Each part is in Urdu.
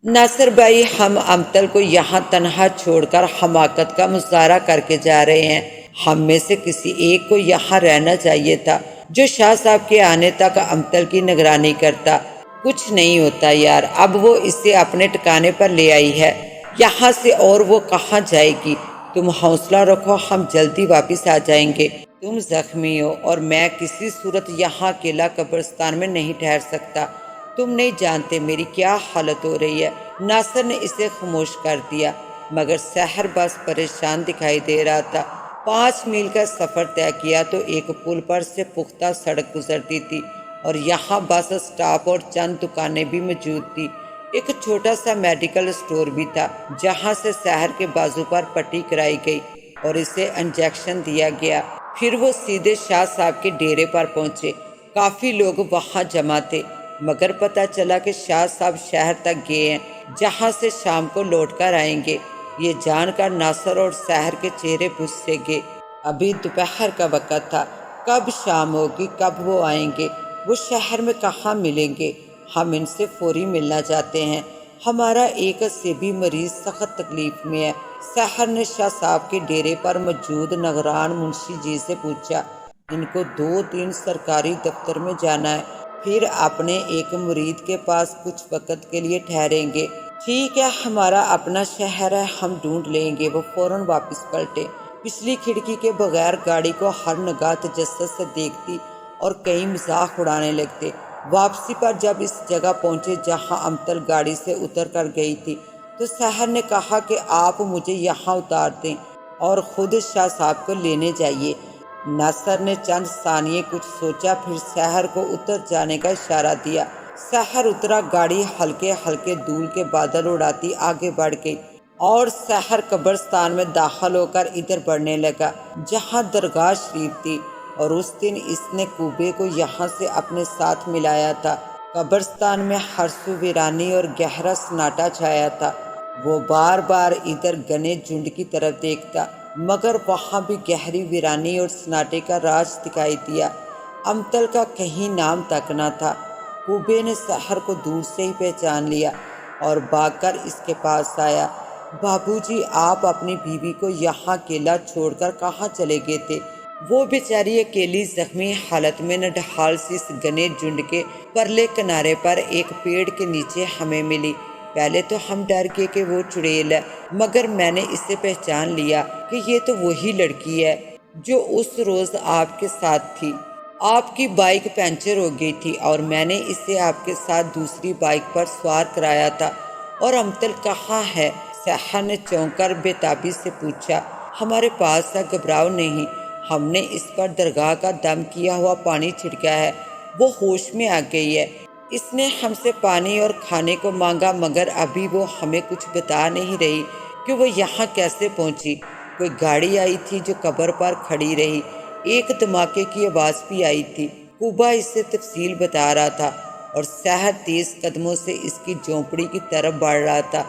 ناصر بھائی، ہم امتل کو یہاں تنہا چھوڑ کر حماقت کا مظاہرہ کر کے جا رہے ہیں۔ ہم میں سے کسی ایک کو یہاں رہنا چاہیے تھا، جو شاہ صاحب کے آنے تک امتل کی نگرانی کرتا۔ کچھ نہیں ہوتا یار، اب وہ اسے اپنے ٹھکانے پر لے آئی ہے یہاں سے، اور وہ کہاں جائے گی؟ تم حوصلہ رکھو، ہم جلدی واپس آ جائیں گے۔ تم زخمی ہو اور میں کسی صورت یہاں اکیلا قبرستان میں نہیں ٹھہر سکتا۔ تم نہیں جانتے میری کیا حالت ہو رہی ہے۔ ناصر نے اسے خاموش کر دیا، مگر سحر بس پریشان دکھائی دے رہا تھا۔ 5 میل کا سفر طے کیا تو ایک پل پر سے پختہ سڑک گزرتی تھی، اور یہاں بس اسٹاپ اور چند دکانیں بھی موجود تھی۔ ایک چھوٹا سا میڈیکل اسٹور بھی تھا، جہاں سے سحر کے بازو پر پٹی کرائی گئی اور اسے انجیکشن دیا گیا۔ پھر وہ سیدھے شاہ صاحب کے ڈیرے پر پہنچے۔ کافی لوگ وہاں جمع تھے، مگر پتہ چلا کہ شاہ صاحب شہر تک گئے ہیں، جہاں سے شام کو لوٹ کر آئیں گے۔ یہ جان کر ناصر اور سحر کے چہرے بجھ سے گئے۔ ابھی دوپہر کا وقت تھا، کب شام ہوگی، کب وہ آئیں گے؟ وہ شہر میں کہاں ملیں گے؟ ہم ان سے فوری ملنا چاہتے ہیں۔ ہمارا ایک سیبی مریض سخت تکلیف میں ہے۔ سحر نے شاہ صاحب کے ڈیرے پر موجود نگران منشی جی سے پوچھا۔ ان کو 2-3 سرکاری دفتر میں جانا ہے، پھر اپنے ایک مرید کے پاس کچھ وقت کے لیے ٹھہریں گے۔ ٹھیک ہے، ہمارا اپنا شہر ہے، ہم ڈھونڈ لیں گے۔ وہ فوراً واپس پلٹے۔ پچھلی کھڑکی کے بغیر گاڑی کو ہر نگاہ تجسس سے دیکھتی اور کئی مذاق اڑانے لگتے۔ واپسی پر جب اس جگہ پہنچے جہاں امتل گاڑی سے اتر کر گئی تھی، تو سحر نے کہا کہ آپ مجھے یہاں اتار دیں اور خود شاہ صاحب کو لینے جائیے۔ ناصر نے چند ثانیے کچھ سوچا، پھر سحر کو اتر جانے کا اشارہ دیا۔ سحر اترا، گاڑی ہلکے ہلکے دھول کے بادل اڑاتی آگے بڑھ گئی، اور سحر قبرستان میں داخل ہو کر ادھر بڑھنے لگا جہاں درگاہ شریف تھی، اور اس دن اس نے کوبے کو یہاں سے اپنے ساتھ ملایا تھا۔ قبرستان میں ہر سو ویرانی اور گہرا سناٹا چھایا تھا۔ وہ بار بار ادھر گنے جھنڈ کی طرف دیکھتا، مگر وہاں بھی گہری ویرانی اور سناٹے کا راز دکھائی دیا۔ امتل کا کہیں نام تک نہ تھا۔ کوبے نے سحر کو دور سے ہی پہچان لیا اور بھاگ کر اس کے پاس آیا۔ بابو جی، آپ اپنی بیوی کو یہاں اکیلا چھوڑ کر کہاں چلے گئے تھے؟ وہ بیچاری اکیلی زخمی حالت میں نڈھال سی اس گنے جھنڈ کے پرلے کنارے پر ایک پیڑ کے نیچے ہمیں ملی۔ پہلے تو ہم ڈر گئے کہ وہ چڑیل ہے، مگر میں نے اسے پہچان لیا کہ یہ تو وہی لڑکی ہے جو اس روز آپ کے ساتھ تھی۔ آپ کی بائک پنچر ہو گئی تھی اور میں نے اسے آپ کے ساتھ دوسری بائک پر سوار کرایا تھا۔ اور امتل کہاں ہے؟ سحر نے چونک کر بے تابی سے پوچھا۔ ہمارے پاس ہے، گھبراؤ نہیں، ہم نے اس پر درگاہ کا دم کیا ہوا پانی چھڑکا ہے، وہ ہوش میں آ گئی ہے۔ اس نے ہم سے پانی اور کھانے کو مانگا، مگر ابھی وہ ہمیں کچھ بتا نہیں رہی کہ وہ یہاں کیسے پہنچی۔ کوئی گاڑی آئی تھی جو قبر پر کھڑی رہی، ایک دھماکے کی آواز بھی آئی تھی۔ کوبا اس سے تفصیل بتا رہا تھا، اور سحر تیز قدموں سے اس کی جھونپڑی کی طرف بڑھ رہا تھا،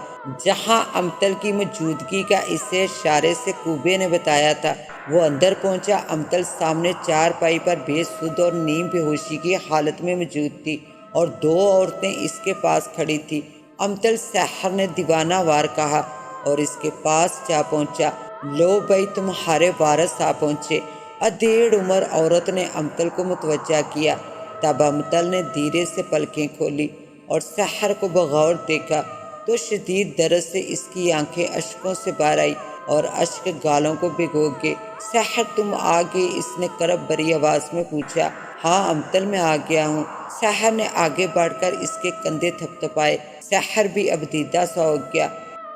جہاں امتل کی موجودگی کا اسے اشارے سے کوبے نے بتایا تھا۔ وہ اندر پہنچا۔ امتل سامنے چارپائی پر بے سدھ اور نیم بے ہوشی کی حالت میں موجود تھی، اور 2 عورتیں اس کے پاس کھڑی تھی۔ امتل، سحر نے دیوانہ وار کہا، اور اس کے پاس جا پہنچا۔ لو بھائی، تمہارے وارث آ پہنچے۔ ادھیڑ عمر عورت نے امتل کو متوجہ کیا۔ تب امتل نے دھیرے سے پلکیں کھولی اور سحر کو بغور دیکھا تو شدید درد سے اس کی آنکھیں اشکوں سے بھر آئی اور اشک گالوں کو بھگو گئے۔ سحر، تم آ گئے؟ اس نے کرب بری آواز میں پوچھا۔ ہاں امتل، میں آ گیا ہوں۔ سحر نے آگے بڑھ کر اس کے کندھے تھپ تھپائے۔ سحر بھی اب دیدہ سا ہو گیا۔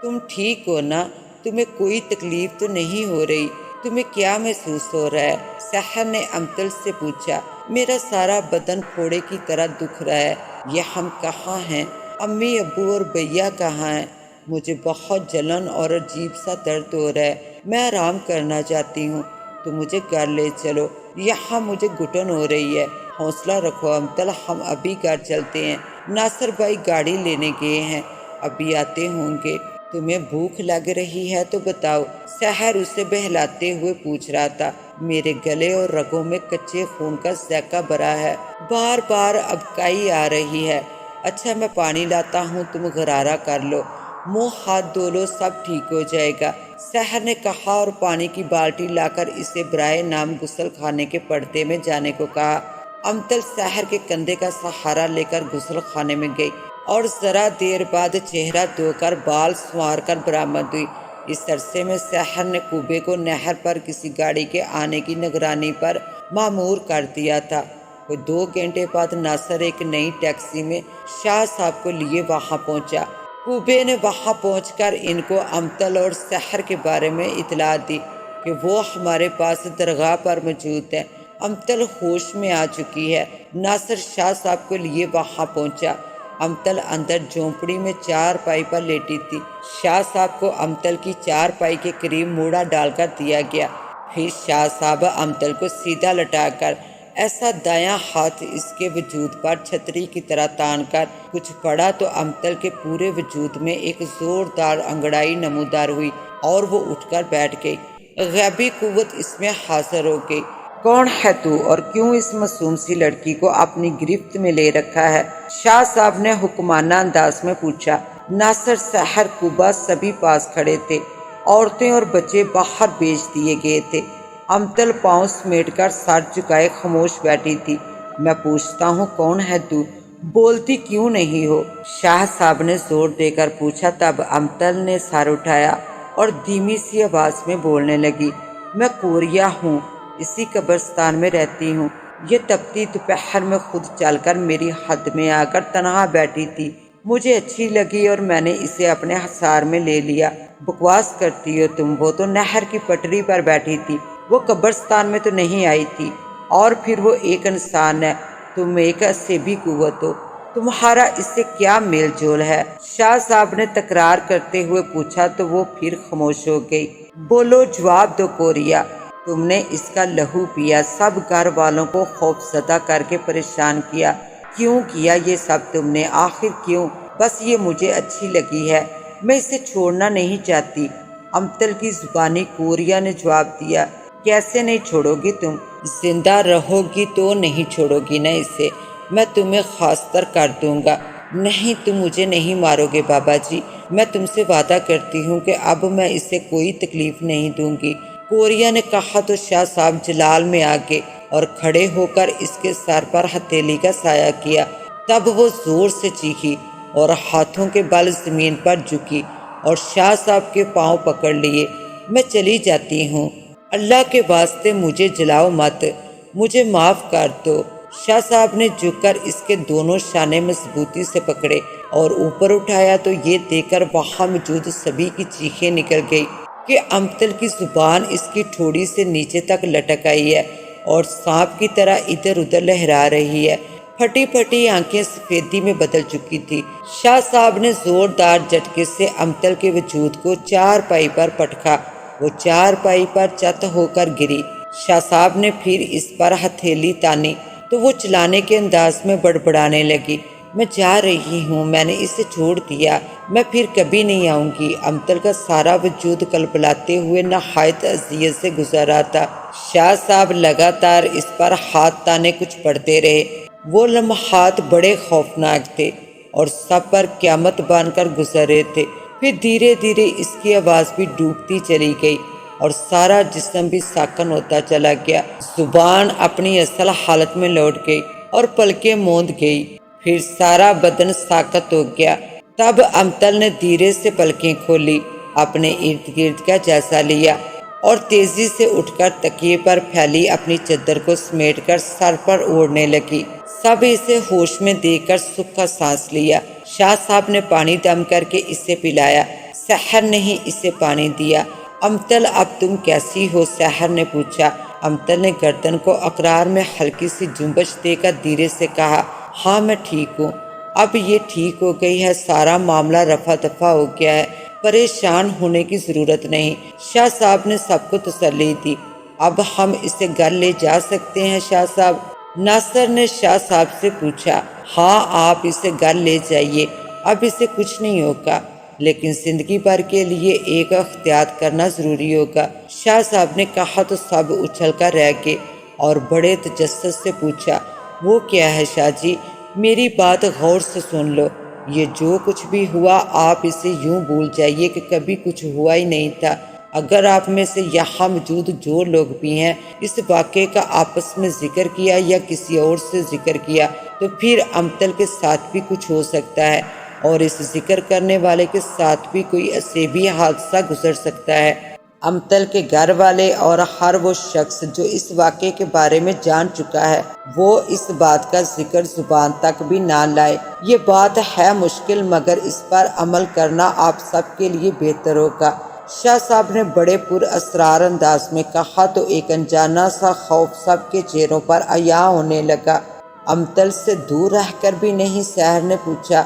تم ٹھیک ہو نا؟ تمہیں کوئی تکلیف تو نہیں ہو رہی؟ تمہیں کیا محسوس ہو رہا ہے؟ سحر نے امتل سے پوچھا۔ میرا سارا بدن پھوڑے کی طرح دکھ رہا ہے۔ یہ ہم کہاں ہیں؟ امی، ابو اور بھیا کہاں ہیں؟ مجھے بہت جلن اور عجیب سا درد ہو رہا ہے، میں آرام کرنا چاہتی ہوں، تو مجھے گھر لے چلو، یہاں مجھے گھٹن ہو رہی ہے۔ حوصلہ رکھو امتل، ہم ابھی گھر چلتے ہیں۔ ناصر بھائی گاڑی لینے گئے ہیں، ابھی آتے ہوں گے۔ تمہیں بھوک لگ رہی ہے تو بتاؤ، سحر اسے بہلاتے ہوئے پوچھ رہا تھا۔ میرے گلے اور رگوں میں کچے خون کا ذائقہ بھرا ہے، بار بار ابکائی آ رہی ہے۔ اچھا میں پانی لاتا ہوں، تم غرارہ کر لو، منہ ہاتھ دھو لو، سب ٹھیک ہو جائے گا۔ سحر نے کہا اور پانی کی بالٹی لا کر اسے برائے نام غسل خانے کے پردے میں جانے کو کہا۔ امتل سحر کے کندھے کا سہارا لے کر غسل خانے میں گئی اور ذرا دیر بعد چہرہ دھو کر بال سنوار کر برآمد ہوئی۔ اس عرصے میں سحر نے کوبے کو نہر پر کسی گاڑی کے آنے کی نگرانی پر مامور کر دیا تھا۔ کوئی 2 گھنٹے بعد ناصر ایک نئی ٹیکسی میں شاہ صاحب کو لیے وہاں پہنچا۔ کوبے نے وہاں پہنچ کر ان کو امتل اور سحر کے بارے میں اطلاع دی کہ وہ ہمارے پاس درگاہ پر موجود ہے۔ امتل ہوش میں آ چکی ہے۔ ناصر شاہ صاحب کو لیے وہاں پہنچا۔ امتل اندر جھونپڑی میں چارپائی پر لیٹی تھی۔ شاہ صاحب کو امتل کی چارپائی کے قریب موڑا ڈال کر دیا گیا۔ پھر شاہ صاحب امتل کو سیدھا لٹا کر ایسا دایاں ہاتھ اس کے وجود پر چھتری کی طرح تان کر کچھ پڑا تو امتل کے پورے وجود میں ایک زوردار انگڑائی نمودار ہوئی اور وہ اٹھ کر بیٹھ گئی۔ غیبی قوت اس میں حاضر ہو گئی۔ کون ہے تو اور کیوں اس معصوم سی لڑکی کو اپنی گرفت میں لے رکھا ہے؟ شاہ صاحب نے حکمانہ انداز میں پوچھا۔ ناصر، سحر، کوبا سبھی پاس کھڑے تھے۔ عورتیں اور بچے باہر بھیج دیے گئے تھے۔ امتل پاؤں سمیٹ کر سر جھکائے خاموش بیٹھی تھی۔ میں پوچھتا ہوں کون ہے تو؟ بولتی کیوں نہیں ہو؟ شاہ صاحب نے زور دے کر پوچھا۔ تب امتل نے سر اٹھایا اور دھیمی سی آواز میں بولنے لگی۔ میں کوریا ہوں، اسی قبرستان میں رہتی ہوں۔ یہ تپتی دوپہر میں خود چل کر میری حد میں آ کر تنہا بیٹھی تھی۔ مجھے اچھی لگی اور میں نے اسے اپنے حصار میں لے لیا۔ بکواس کرتی ہو تم، وہ تو نہر کی پٹری پر بیٹھی تھی، وہ قبرستان میں تو نہیں آئی تھی۔ اور پھر وہ ایک انسان ہے، تم ایک اسیبی قوت ہو، تمہارا اس سے کیا میل جول ہے؟ شاہ صاحب نے تکرار کرتے ہوئے پوچھا تو وہ پھر خاموش ہو گئی۔ بولو، جواب دو کوریا، تم نے اس کا لہو پیا، سب گھر والوں کو خوف زدہ کر کے پریشان کیا۔ کیوں کیا یہ سب تم نے؟ آخر کیوں؟ بس یہ مجھے اچھی لگی ہے، میں اسے چھوڑنا نہیں چاہتی۔ امتل کی زبانی کوریا نے جواب دیا۔ کیسے نہیں چھوڑو گی تم؟ زندہ رہو گی تو نہیں چھوڑو گی نا اسے، میں تمہیں خاص تر کر دوں گا۔ نہیں، تم مجھے نہیں مارو گے بابا جی، میں تم سے وعدہ کرتی ہوں کہ اب میں اسے کوئی تکلیف نہیں دوں گی۔ کوریا نے کہا تو شاہ صاحب جلال میں آ گئے اور کھڑے ہو کر اس کے سر پر ہتھیلی کا سایہ کیا۔ تب وہ زور سے چیخی اور ہاتھوں کے بل زمین پر جھکی اور شاہ صاحب کے پاؤں پکڑ لیے۔ میں چلی جاتی ہوں، اللہ کے واسطے مجھے جلاؤ مت، مجھے معاف کر دو۔ شاہ صاحب نے جھک کر اس کے دونوں شانے مضبوطی سے پکڑے اور اوپر اٹھایا تو یہ دیکھ کر وہاں موجود سبھی کی چیخیں نکل گئی کہ امتل کی زبان اس کی ٹھوڑی سے نیچے تک لٹک آئی ہے اور سانپ کی طرح ادھر ادھر لہرا رہی ہے۔ پھٹی پھٹی آنکھیں سفیدی میں بدل چکی تھی۔ شاہ صاحب نے زوردار جھٹکے سے امتل کے وجود کو چارپائی پر پٹکا، وہ چارپائی پر چت ہو کر گری۔ شاہ صاحب نے پھر اس پر ہتھیلی تانی تو وہ چلانے کے انداز میں بڑبڑانے لگی۔ میں جا رہی ہوں، میں نے اسے چھوڑ دیا، میں پھر کبھی نہیں آؤں گی۔ امتل کا سارا وجود کلپلاتے ہوئے نہایت اذیت سے گزر رہا تھا۔ شاہ صاحب لگاتار اس پر ہاتھ تانے کچھ پڑتے رہے۔ وہ لمحات بڑے خوفناک تھے اور سب پر قیامت بن کر گزر رہے تھے۔ پھر دھیرے دھیرے اس کی آواز بھی ڈوبتی چلی گئی اور سارا جسم بھی ساکن ہوتا چلا گیا۔ زبان اپنی اصل حالت میں لوٹ گئی اور پلکیں موند گئی، پھر سارا بدن ساکت ہو گیا۔ تب امتل نے دھیرے سے پلکیں کھولی، اپنے ارد گرد کا جائزہ لیا اور تیزی سے اٹھ کر تکیے پر پھیلی اپنی چادر کو سمیٹ کر سر پر اوڑھنے لگی۔ سب اسے ہوش میں دیکھ کر سکھ کا سانس لیا۔ شاہ صاحب نے پانی دم کر کے اسے پلایا۔ سحر نے ہی اسے پانی دیا۔ امتل، اب تم کیسی ہو؟ سحر نے پوچھا۔ امتل نے گردن کو اقرار میں ہلکی سی جنبش دے کر دھیرے سے کہا، ہاں میں ٹھیک ہوں، اب یہ ٹھیک ہو گئی ہے، سارا معاملہ رفع دفع ہو گیا ہے، پریشان ہونے کی ضرورت نہیں۔ شاہ صاحب نے سب کو تسلی دی۔ اب ہم اسے گھر لے جا سکتے ہیں شاہ صاحب؟ ناصر نے شاہ صاحب سے پوچھا۔ ہاں، آپ اسے گھر لے جائیے، اب اسے کچھ نہیں ہوگا، لیکن زندگی بھر کے لیے ایک احتیاط کرنا ضروری ہوگا۔ شاہ صاحب نے کہا تو سب اچھل کر رہ گئے اور بڑے تجسس سے پوچھا، وہ کیا ہے شاہ جی؟ میری بات غور سے سن لو، یہ جو کچھ بھی ہوا آپ اسے یوں بھول جائیے کہ کبھی کچھ ہوا ہی نہیں تھا۔ اگر آپ میں سے یہاں موجود جو لوگ بھی ہیں اس واقعے کا آپس میں ذکر کیا یا کسی اور سے ذکر کیا تو پھر امتل کے ساتھ بھی کچھ ہو سکتا ہے، اور اس ذکر کرنے والے کے ساتھ بھی کوئی عصیبی حادثہ گزر سکتا ہے۔ امتل کے گھر والے اور ہر وہ شخص جو اس واقعے کے بارے میں جان چکا ہے وہ اس بات کا ذکر زبان تک بھی نہ لائے۔ یہ بات ہے مشکل، مگر اس پر عمل کرنا آپ سب کے لیے بہتر ہوگا۔ شاہ صاحب نے بڑے پر اسرار انداز میں کہا تو ایک انجانا سا خوف سب کے چہروں پر عیاں ہونے لگا۔ امتل سے دور رہ کر بھی نہیں، سحر نے پوچھا،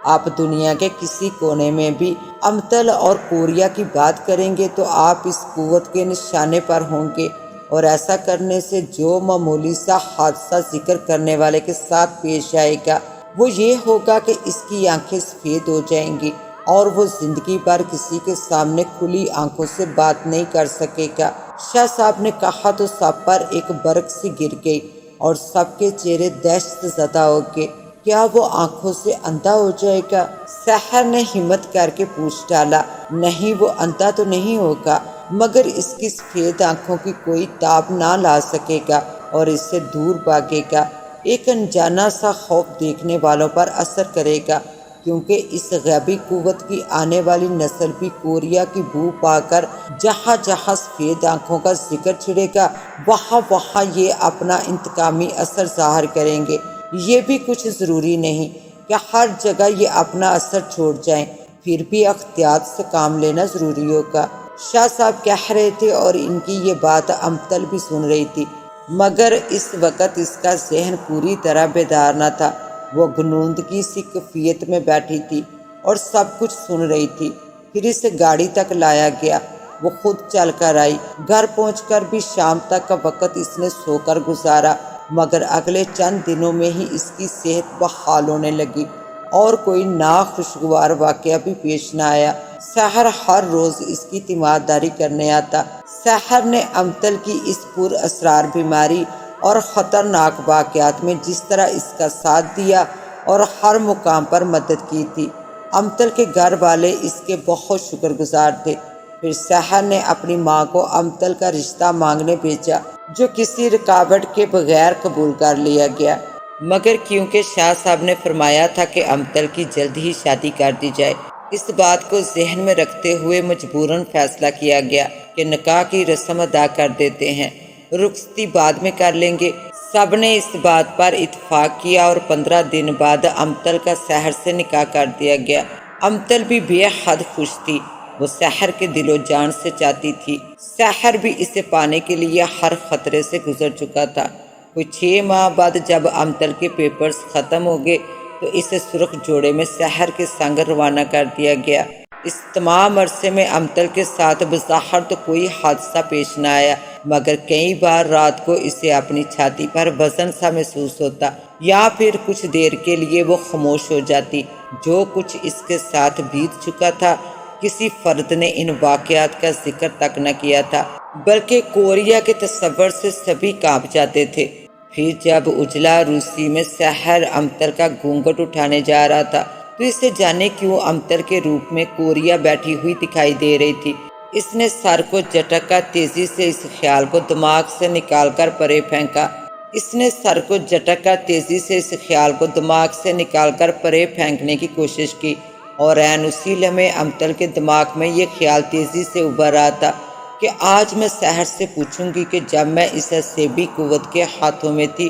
آپ دنیا کے کسی کونے میں بھی امتل اور کوریا کی بات کریں گے تو آپ اس قوت کے نشانے پر ہوں گے، اور ایسا کرنے سے جو معمولی سا حادثہ ذکر کرنے والے کے ساتھ پیش آئے گا وہ یہ ہوگا کہ اس کی آنکھیں سفید ہو جائیں گی اور وہ زندگی بھر کسی کے سامنے کھلی آنکھوں سے بات نہیں کر سکے گا۔ شاہ صاحب نے کہا تو سب پر ایک برق سی گر گئی اور سب کے چہرے دہشت زدہ ہو گئے۔ کیا وہ آنکھوں سے اندھا ہو جائے گا؟ سحر نے ہمت کر کے پوچھ ڈالا۔ نہیں، وہ اندھا تو نہیں ہوگا، مگر اس کی سفید آنکھوں کی کوئی تاب نہ لا سکے گا اور اس سے دور بھاگے گا۔ ایک انجانا سا خوف دیکھنے والوں پر اثر کرے گا، کیونکہ اس غیبی قوت کی آنے والی نسل بھی کوریا کی بو پا کر جہاں جہاں سفید آنکھوں کا ذکر چھڑے گا وہاں وہاں یہ اپنا انتقامی اثر ظاہر کریں گے۔ یہ بھی کچھ ضروری نہیں کہ ہر جگہ یہ اپنا اثر چھوڑ جائیں، پھر بھی احتیاط سے کام لینا ضروری ہوگا۔ شاہ صاحب کہہ رہے تھے اور ان کی یہ بات امتل بھی سن رہی تھی، مگر اس وقت اس کا ذہن پوری طرح بیدار نہ تھا۔ وہ غنودگی سی کیفیت میں بیٹھی تھی اور سب کچھ سن رہی تھی۔ پھر اسے گاڑی تک لایا گیا، وہ خود چل کر آئی۔ گھر پہنچ کر بھی شام تک کا وقت اس نے سو کر گزارا، مگر اگلے چند دنوں میں ہی اس کی صحت بحال ہونے لگی اور کوئی ناخوشگوار واقعہ بھی پیش نہ آیا۔ سحر ہر روز اس کی تیمارداری کرنے آتا۔ سحر نے امتل کی اس پر اسرار بیماری اور خطرناک واقعات میں جس طرح اس کا ساتھ دیا اور ہر مقام پر مدد کی تھی، امتل کے گھر والے اس کے بہت شکر گزار تھے۔ پھر سحر نے اپنی ماں کو امتل کا رشتہ مانگنے بھیجا، جو کسی رکاوٹ کے بغیر قبول کر لیا گیا، مگر کیونکہ شاہ صاحب نے فرمایا تھا کہ امتل کی جلد ہی شادی کر دی جائے، اس بات کو ذہن میں رکھتے ہوئے مجبوراً فیصلہ کیا گیا کہ نکاح کی رسم ادا کر دیتے ہیں، رخصتی بعد میں کر لیں گے۔ سب نے اس بات پر اتفاق کیا اور 15 دن بعد امتل کا سحر سے نکاح کر دیا گیا۔ امتل بھی بے حد خوش تھی، وہ سحر کے دل و جان سے چاہتی تھی۔ سحر بھی اسے پانے کے لیے ہر خطرے سے گزر چکا تھا۔ کوئی 6 ماہ بعد جب امتل کے پیپرز ختم ہو گئے تو اسے سرخ جوڑے میں سحر کے سنگ روانہ کر دیا گیا۔ اس تمام عرصے میں امتل کے ساتھ بظاہر تو کوئی حادثہ پیش نہ آیا، مگر کئی بار رات کو اسے اپنی چھاتی پر وزن سا محسوس ہوتا، یا پھر کچھ دیر کے لیے وہ خاموش ہو جاتی۔ جو کچھ اس کے ساتھ بیت چکا تھا کسی فرد نے ان واقعات کا ذکر تک نہ کیا تھا، بلکہ کوریا کے تصور سے سبھی کانپ جاتے تھے۔ پھر جب اجلا روسی میں سحر امتل کا گھونگھٹ اٹھانے جا رہا تھا تو اسے جانے کیوں امتل کے روپ میں کوریا بیٹھی ہوئی دکھائی دے رہی تھی۔ اس نے سر کو جھٹک کر تیزی سے اس خیال کو دماغ سے نکال کر پرے پھینکا۔ اس نے سر کو جھٹک کر تیزی سے اس خیال کو دماغ سے نکال کر پرے پھینکنے کی کوشش کی، اور عین اسی لمحے امتل کے دماغ میں یہ خیال تیزی سے ابھر رہا تھا کہ آج میں سحر سے پوچھوں گی کہ جب میں اس عصیبی قوت کے ہاتھوں میں تھی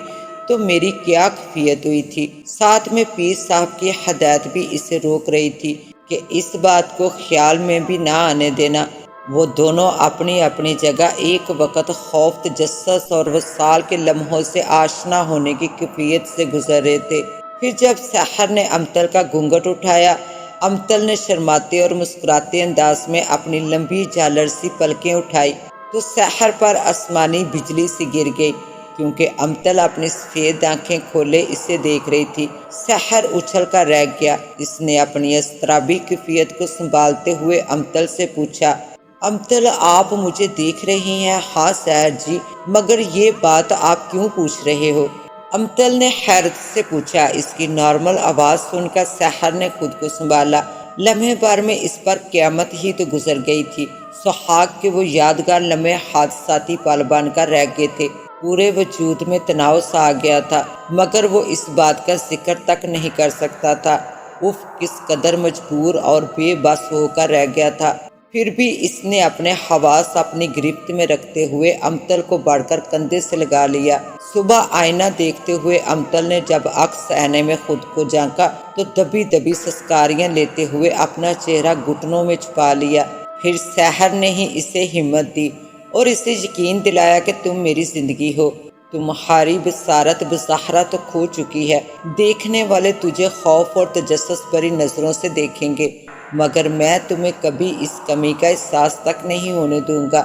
تو میری کیا کیفیت ہوئی تھی۔ ساتھ میں پیر صاحب کی ہدایت بھی اسے روک رہی تھی کہ اس بات کو خیال میں بھی نہ آنے دینا۔ وہ دونوں اپنی اپنی جگہ ایک وقت خوف تجسس اور وصال کے لمحوں سے آشنا ہونے کی کیفیت سے گزر رہے تھے۔ پھر جب سحر نے امتل کا گھونگھٹ اٹھایا، امتل نے شرماتے اور مسکراتے انداز میں اپنی لمبی جھالر سی پلکیں اٹھائی تو سحر پر آسمانی بجلی سی گر گئی، کیونکہ امتل اپنی سفید آنکھیں کھولے اسے دیکھ رہی تھی۔ سحر اچھل کر رہ گیا۔ اس نے اپنی اضطرابی کیفیت کو سنبھالتے ہوئے امتل سے پوچھا، امتل آپ مجھے دیکھ رہی ہیں؟ ہاں سحر جی، مگر یہ بات آپ کیوں پوچھ رہے ہو؟ امتل نے حیرت سے پوچھا۔ اس کی نارمل آواز سن کر سحر نے خود کو سنبھالا۔ لمحے بھر میں اس پر قیامت ہی تو گزر گئی تھی۔ سہاگ کے وہ یادگار لمحے حادثاتی پل بن کر رہ گئے تھے۔ پورے وجود میں تناؤ سا آ گیا تھا، مگر وہ اس بات کا ذکر تک نہیں کر سکتا تھا۔ اف، کس قدر مجبور اور بے بس ہو کر رہ گیا تھا۔ پھر بھی اس نے اپنے حواس اپنی گرفت میں رکھتے ہوئے امتل کو بڑھ کر کندھے سے لگا لیا۔ صبح آئینہ دیکھتے ہوئے امتل نے جب عکس آئینے میں خود کو جھانکا تو دبی دبی سسکاریاں لیتے ہوئے اپنا چہرہ گھٹنوں میں چھپا لیا۔ پھر سحر نے ہی اسے ہمت دی اور اسے یقین دلایا کہ تم میری زندگی ہو۔ تمہاری بصارت بظاہرہ تو کھو چکی ہے۔ دیکھنے والے تجھے خوف اور تجسس بھری نظروں سے دیکھیں گے، مگر میں تمہیں کبھی اس کمی کا احساس تک نہیں ہونے دوں گا۔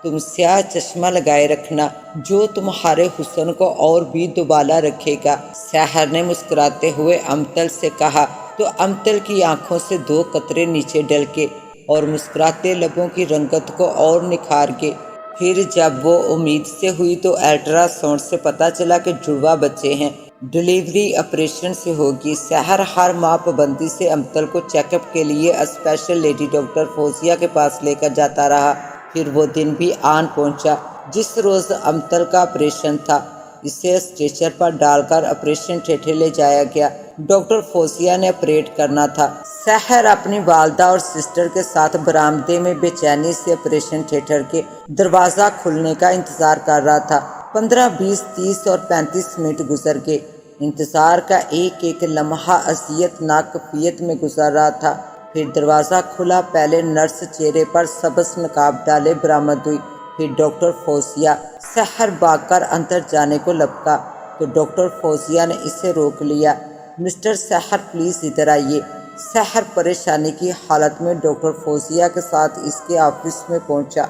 تم سیاہ چشمہ لگائے رکھنا جو تمہارے حسن کو اور بھی دوبالا رکھے گا، سحر نے مسکراتے ہوئے امتل سے کہا۔ تو امتل کی آنکھوں سے 2 قطرے نیچے ڈلکے اور مسکراتے لبوں کی رنگت کو اور نکھار کے۔ پھر جب وہ امید سے ہوئی تو الٹرا ساؤنڈ سے پتہ چلا کہ جڑواں بچے ہیں۔ ڈلیوری آپریشن سے ہوگی۔ سحر ہر ماہ پابندی سے امتل کو چیک اپ کے لیے اسپیشل لیڈی ڈاکٹر فوزیہ کے پاس لے کر جاتا رہا۔ پھر وہ دن بھی آن پہنچا جس روز امتل کا آپریشن تھا۔ اسے اسٹریچر پر ڈال کر آپریشن تھیٹر لے جایا گیا۔ ڈاکٹر فوزیہ نے آپریٹ کرنا تھا۔ سحر اپنی والدہ اور سسٹر کے ساتھ برآمدے میں بے چینی سے آپریشن تھیٹر کے دروازہ کھلنے کا انتظار کر رہا تھا۔ 15، 20، 30 اور 35 منٹ گزر گئے۔ انتظار کا ایک ایک لمحہ اذیت ناک کیفیت میں گزر رہا تھا۔ پھر دروازہ کھلا۔ پہلے نرس چہرے پر سبز نقاب ڈالے برآمد ہوئی، پھر ڈاکٹر فوزیہ۔ سحر بھاگ کر اندر جانے کو لپکا تو ڈاکٹر فوزیہ نے اسے روک لیا۔ مسٹر سحر پلیز ادھر آئیے۔ سحر پریشانی کی حالت میں ڈاکٹر فوزیہ کے ساتھ اس کے آفس میں پہنچا۔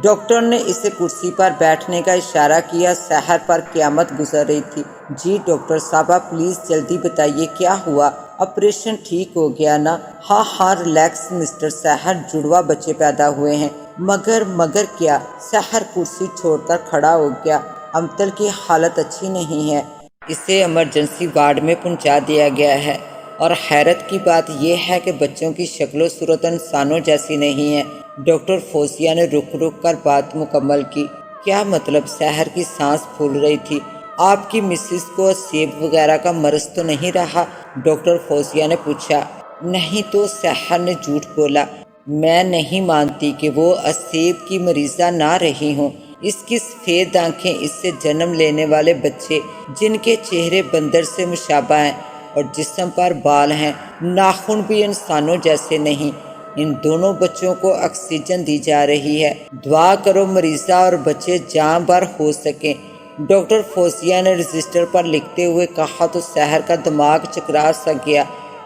ڈاکٹر نے اسے کرسی پر بیٹھنے کا اشارہ کیا۔ سحر پر قیامت گزر رہی تھی۔ جی ڈاکٹر صاحبہ پلیز جلدی بتائیے کیا ہوا؟ آپریشن ٹھیک ہو گیا نا؟ ہاں ہاں ریلیکس مسٹر سحر، جڑواں بچے پیدا ہوئے ہیں۔ مگر کیا؟ سحر کرسی چھوڑ کر کھڑا ہو گیا۔ امتل کی حالت اچھی نہیں ہے، اسے ایمرجنسی وارڈ میں پہنچا دیا گیا ہے، اور حیرت کی بات یہ ہے کہ بچوں کی شکل و صورت انسانوں جیسی نہیں ہے۔ ڈاکٹر فوزیہ نے رک رک کر بات مکمل کی۔ کیا مطلب؟ سحر کی سانس پھول رہی تھی۔ آپ کی مسز کو سیب وغیرہ کا مرض تو نہیں رہا؟ ڈاکٹر فوزیہ نے پوچھا۔ نہیں تو، سحر نے جھوٹ بولا۔ میں نہیں مانتی کہ وہ اسیب کی مریضہ نہ رہی ہوں۔ اس کی سفید آنکھیں، اس سے جنم لینے والے بچے جن کے چہرے بندر سے مشابہ ہیں اور جسم پر بال ہیں، ناخن بھی انسانوں جیسے نہیں، ان دونوں بچوں کو آکسیجن دی جا رہی ہے۔ دعا کرو مریضہ اور بچے جاں بر ہو سکیں۔ ڈاکٹر فوزیہ نے رجسٹر پر لکھتے ہوئے کہا تو سحر کا دماغ چکرا سا گیا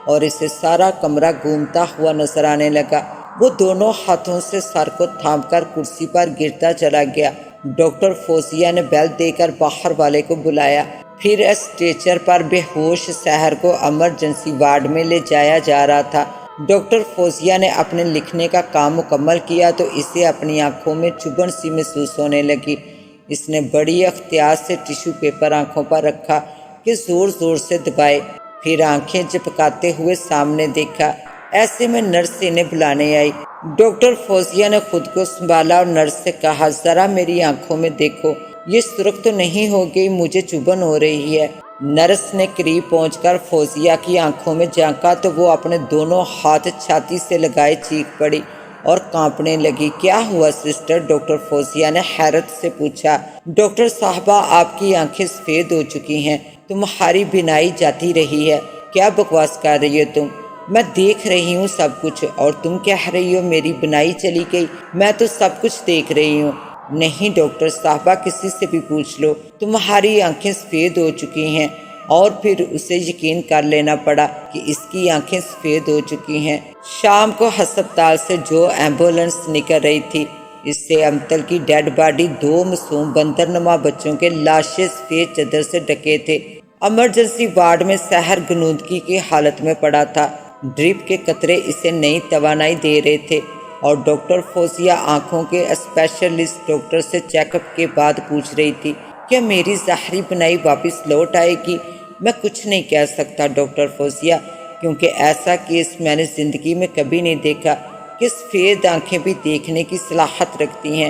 اور اسے سارا کمرہ گھومتا ہوا نظر آنے لگا۔ وہ دونوں ہاتھوں سے سر کو تھام کر کرسی پر گرتا چلا گیا۔ ڈاکٹر فوزیہ نے بیل دے کر باہر والے کو بلایا۔ پھر اسٹریچر پر بے ہوش سحر کو ایمرجنسی وارڈ میں لے جایا جا رہا تھا۔ ڈاکٹر فوزیہ نے اپنے لکھنے کا کام مکمل کیا تو اسے اپنی آنکھوں میں چبھن سی محسوس ہونے لگی۔ اس نے بڑی احتیاط سے ٹیشو پیپر آنکھوں پر رکھا کہ زور زور سے دبائے، پھر آنکھیں جھپکاتے ہوئے سامنے دیکھا۔ ایسے میں نرس انہیں بلانے آئی۔ ڈاکٹر فوزیہ نے خود کو سنبھالا اور نرس سے کہا، ذرا میری آنکھوں میں دیکھو، یہ سرخ تو نہیں ہو گئی؟ مجھے چبھن ہو رہی ہے۔ نرس نے قریب پہنچ کر فوزیہ کی آنکھوں میں جھانکا تو وہ اپنے دونوں ہاتھ چھاتی سے لگائے چیخ پڑی اور کانپنے لگی۔ کیا ہوا سسٹر؟ ڈاکٹر فوزیہ نے حیرت سے پوچھا۔ ڈاکٹر صاحبہ، آپ کی آنکھیں سفید ہو چکی ہیں، تمہاری بینائی جاتی رہی ہے۔ کیا بکواس کر رہی ہو تم؟ میں دیکھ رہی ہوں سب کچھ، اور تم کہہ رہی ہو میری بینائی چلی گئی؟ میں تو سب کچھ دیکھ رہی ہوں۔ نہیں ڈاکٹر صاحبہ، کسی سے بھی پوچھ لو، تمہاری آنکھیں سفید ہو چکی ہیں۔ اور پھر اسے یقین کر لینا پڑا کہ اس کی آنکھیں سفید ہو چکی ہیں۔ شام کو ہسپتال سے جو ایمبولینس نکل رہی تھی، اس سے امتل کی ڈیڈ باڈی 2 معصوم بندر نما بچوں کے لاشیں سفید چادر سے ڈھکے تھے۔ ایمرجنسی وارڈ میں سحر غنودگی کی حالت میں پڑا تھا۔ ڈرپ کے قطرے اسے نئی توانائی دے رہے تھے، اور ڈاکٹر فوزیہ آنکھوں کے اسپیشلسٹ ڈاکٹر سے چیک اپ کے بعد پوچھ رہی تھی، کیا میری ظاہری بنائی واپس لوٹ آئے گی؟ میں کچھ نہیں کہہ سکتا ڈاکٹر فوزیہ، کیونکہ ایسا کیس میں نے زندگی میں کبھی نہیں دیکھا کہ سفید آنکھیں بھی دیکھنے کی صلاحیت رکھتی ہیں۔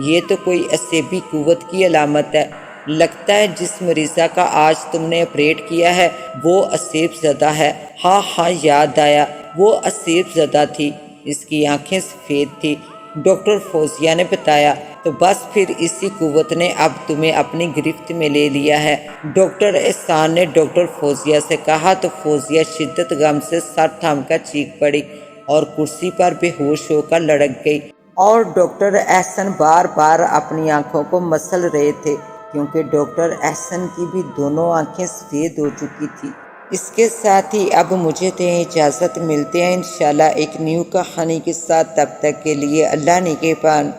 یہ تو کوئی عصبی قوت کی علامت ہے۔ لگتا ہے جس مریضہ کا آج تم نے آپریٹ کیا ہے وہ عصب زدہ ہے۔ ہاں ہاں، یاد آیا، وہ عصب زدہ تھی، اس کی آنکھیں سفید تھی، ڈاکٹر فوزیہ نے بتایا۔ تو بس پھر اسی قوت نے اب تمہیں اپنی گرفت میں لے لیا ہے، ڈاکٹر احسان نے ڈاکٹر فوزیہ سے کہا تو فوزیہ شدت غم سے سر تھام کر چیخ پڑی اور کرسی پر بے ہوش ہو کر لڑک گئی، اور ڈاکٹر احسن بار بار اپنی آنکھوں کو مسل رہے تھے کیونکہ ڈاکٹر احسن کی بھی دونوں آنکھیں سفید ہو چکی تھی۔ اس کے ساتھ ہی اب مجھے دیں اجازت، ملتے ہیں انشاءاللہ ایک نیو کہانی کے ساتھ، تب تک کے لیے اللہ نگہبان۔